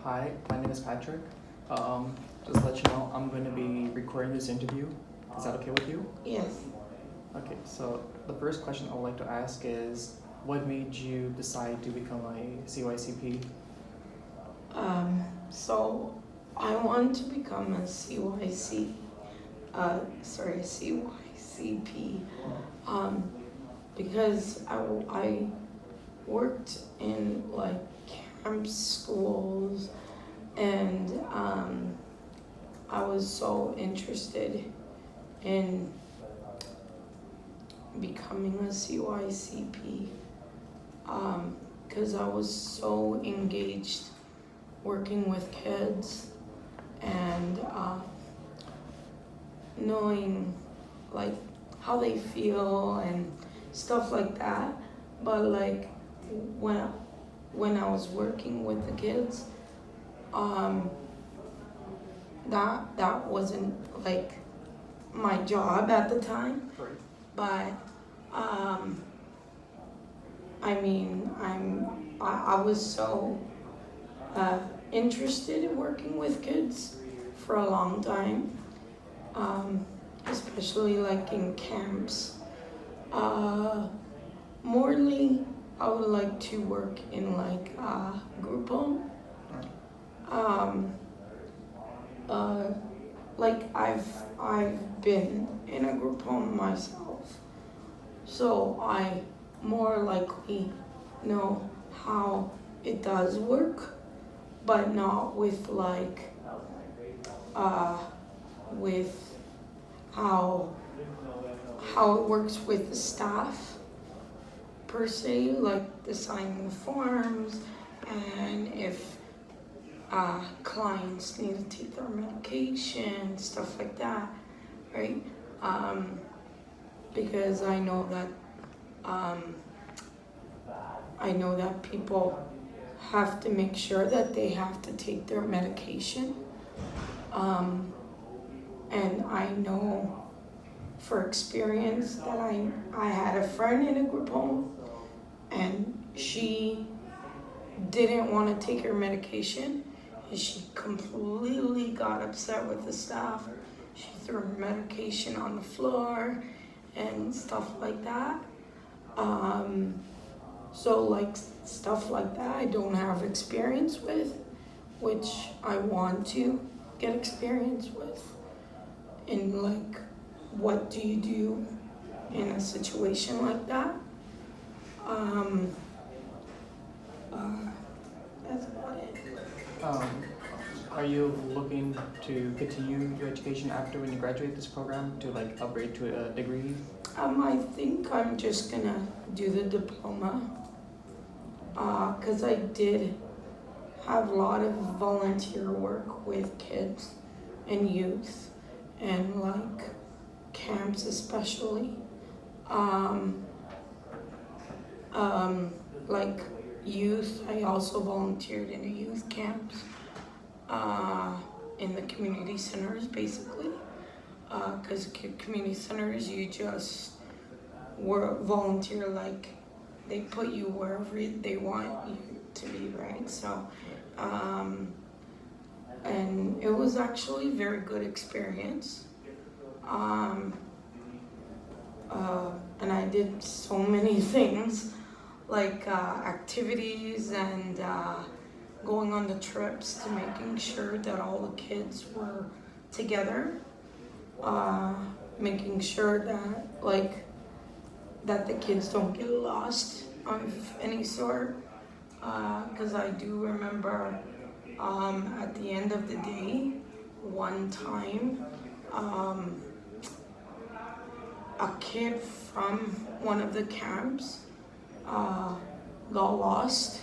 Hi, my name is Patrick. Just to let you know, I'm going to be recording this interview. Is that okay with you? Yes. Okay, so the first question I would like to ask is, what made you decide to become a CYCP? So I want to become a CYCP, because I worked in like camp schools, and I was so interested in becoming a CYCP, because I was so engaged working with kids and knowing like how they feel and stuff like that. But like when I was working with the kids, that wasn't like my job at the time. Right. But I was so interested in working with kids for a long time, especially like in camps. Morely, I would like to work in like a group home. Like I've been in a group home myself, so I more likely know how it does work, but not with like with how it works with the staff per se, like the signing the forms, and if clients need to take their medication, stuff like that, right? Because I know that people have to make sure that they have to take their medication. And I know for experience that I had a friend in a group home, and she didn't want to take her medication, and she completely got upset with the staff. She threw her medication on the floor and stuff like that. So like stuff like that I don't have experience with, which I want to get experience with. And like, what do you do in a situation like that? That's about it. Are you looking to continue your education after when you graduate this program to like upgrade to a degree? I think I'm just gonna do the diploma, cause I did have a lot of volunteer work with kids and youth, and like camps especially. Like youth, I also volunteered in a youth camp, in the community centers basically, because community centers you just volunteer, like they put you wherever they want you to be, right? So and it was actually a very good experience. And I did so many things, like activities and going on the trips to making sure that all the kids were together, making sure that the kids don't get lost of any sort, because I do remember at the end of the day, one time, a kid from one of the camps got lost,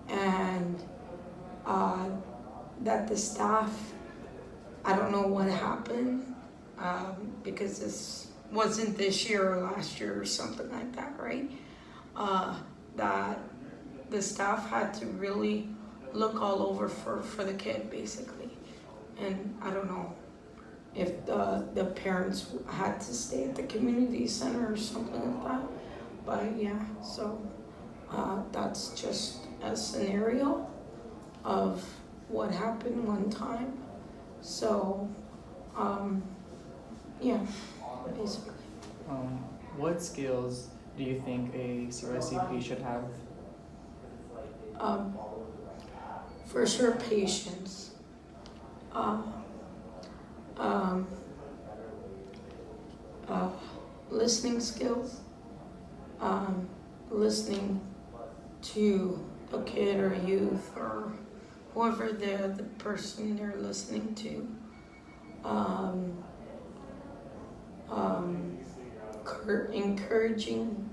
and that the staff, I don't know what happened, because this wasn't this year or last year or something like that, right? That the staff had to really look all over for the kid basically, and I don't know if the parents had to stay at the community center or something like that. But yeah, so that's just a scenario of what happened one time. So, yeah, basically. What skills do you think a CRCP should have? For sure, patience. Um, Listening skills. Listening to a kid or youth or whoever the person they're listening to. Encouraging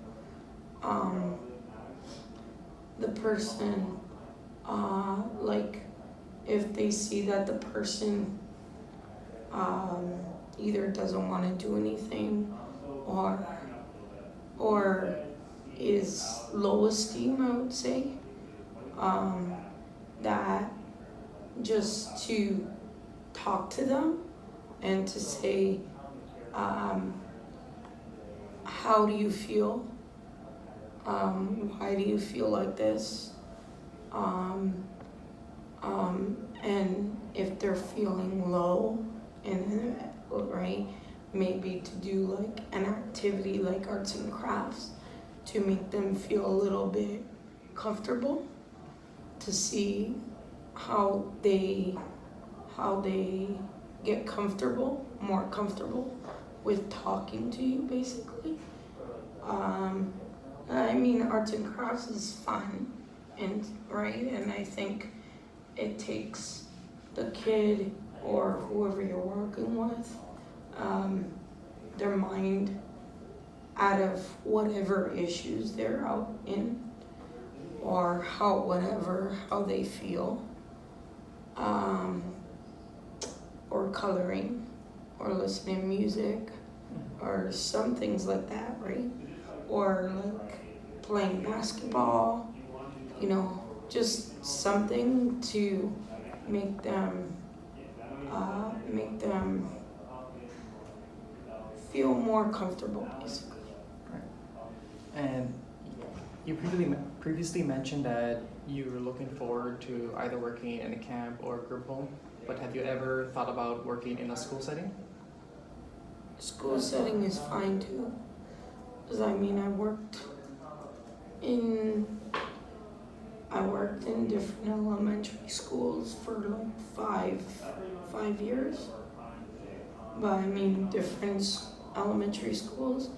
the person, like if they see that the person either doesn't want to do anything or is low esteem, I would say, that just to talk to them and to say, how do you feel? Why do you feel like this? And if they're feeling low, and right, maybe to do like an activity like arts and crafts to make them feel a little bit comfortable, to see how they get more comfortable with talking to you, basically. I mean, arts and crafts is fun, and right, and I think it takes the kid or whoever you're working with, their mind out of whatever issues they're out in, or how they feel, or coloring, or listening to music, or some things like that, right? Or like playing basketball, just something to make them feel more comfortable, basically. Right. And you previously mentioned that you were looking forward to either working in a camp or a group home, but have you ever thought about working in a school setting? School setting is fine too, because I mean, I worked in different elementary schools for like five years. But I mean, different elementary schools.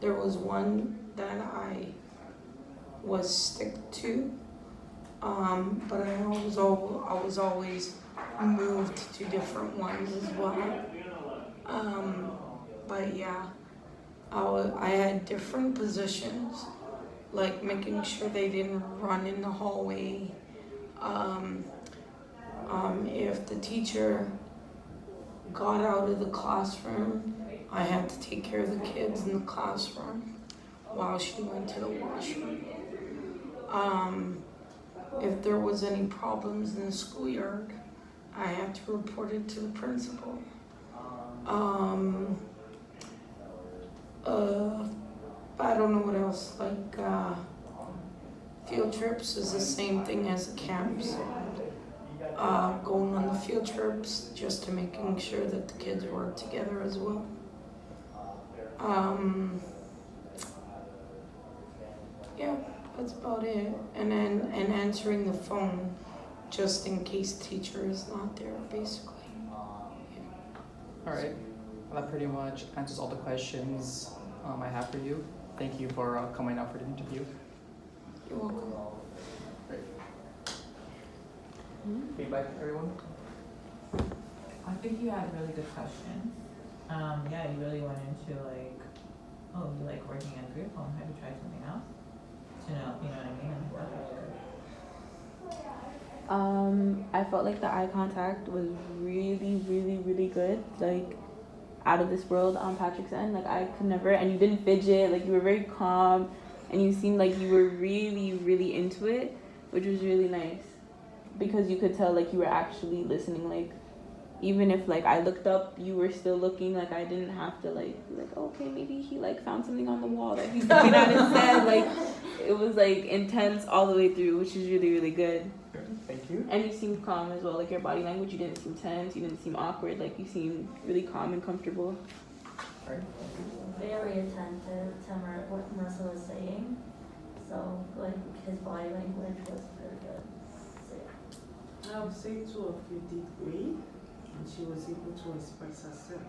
There was one that I was stick to, but I was always moved to different ones as well. But yeah, I had different positions, like making sure they didn't run in the hallway. If the teacher got out of the classroom, I had to take care of the kids in the classroom while she went to the washroom. If there was any problems in the schoolyard, I had to report it to the principal. I don't know what else, like field trips is the same thing as the camps. Going on the field trips just to making sure that the kids work together as well. Yeah, that's about it. And answering the phone just in case teacher is not there, basically. All right, well, that pretty much answers all the questions I have for you. Thank you for coming out for the interview. You're welcome. Great. Feedback, everyone? I think you had really good questions. Yeah, you really went into like, oh, you like working at a group home, have you tried something else? To know, you know what I mean? And that was good. I felt like the eye contact was really, really, really good. Like, out of this world on Patrick's end. Like, I could never, and you didn't fidget, like, you were very calm, and you seemed like you were really, really into it, which was really nice. Because you could tell, like, you were actually listening, like, even if like I looked up, you were still looking. Like I didn't have to like be like, okay, maybe he like found something on the wall that he's looking at instead. Like it was like intense all the way through, which is really really good. Thank you. And you seemed calm as well. Like your body language, you didn't seem tense. You didn't seem awkward. Like you seemed really calm and comfortable. Right. Very attentive to what Marissa was saying. So, like, his body language was very good. So, I would say two of you did great, and she was able to express herself.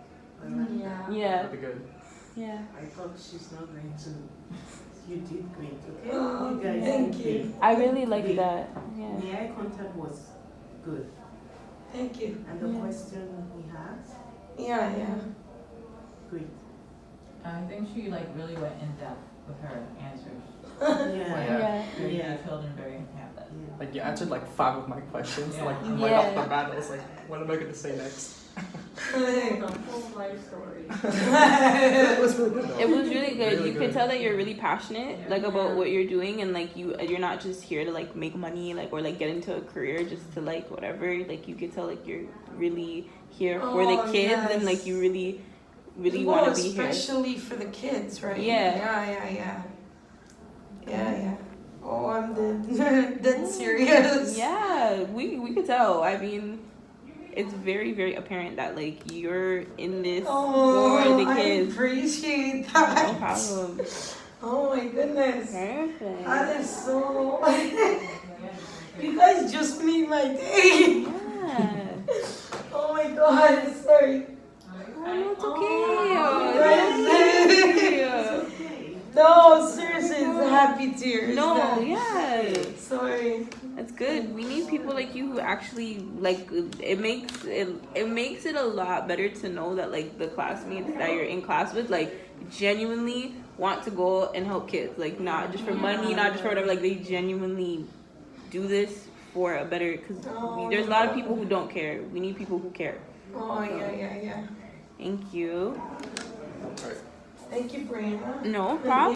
I like that. yeah. Yeah. That'd be good. Yeah. I thought she's not going to. You did great, okay? Oh, You guys thank did you. great. I really like The- that. Yeah. The eye contact was good, Thank you. and the Yeah. question he had, Yeah. great. I think she like really went in depth with her answers. Yeah. Yeah. Very Yeah. detailed and very yeah. Like you answered like 5 of my questions. Yeah. Like right Yeah. off the bat, I was like, what am I gonna say next? The whole life story. It was really good though. It was really good. Really You good. could tell that you're really passionate, Yeah. like about what you're doing, and like you're not just here to like make money, like or like get into a career just to like whatever. Like you could tell like you're really here for the Oh, kids, yes. and like you really Well, want to be here. especially for the kids, right? Yeah. Yeah. Oh, I'm dead serious. Yeah, we could tell. I mean, it's very very apparent that like you're in this Oh, for the I kids. appreciate No that. problem. Oh my goodness. Perfect. That is so. You guys just made my day. Yeah. Oh my god, sorry. Oh, it's Oh, okay. yes. Okay. No, seriously, it's happy tears. No, yeah. Sorry. That's good. We need people like you who actually like it makes it a lot better to know that like the classmates that you're in class with like genuinely want to go and help kids. Like not just for money, not just for whatever, like they genuinely do this for a better cuz there's a lot of people who don't care. We need people who care. Oh, yeah. Thank you. Alright. Thank you, Brianna. No problem.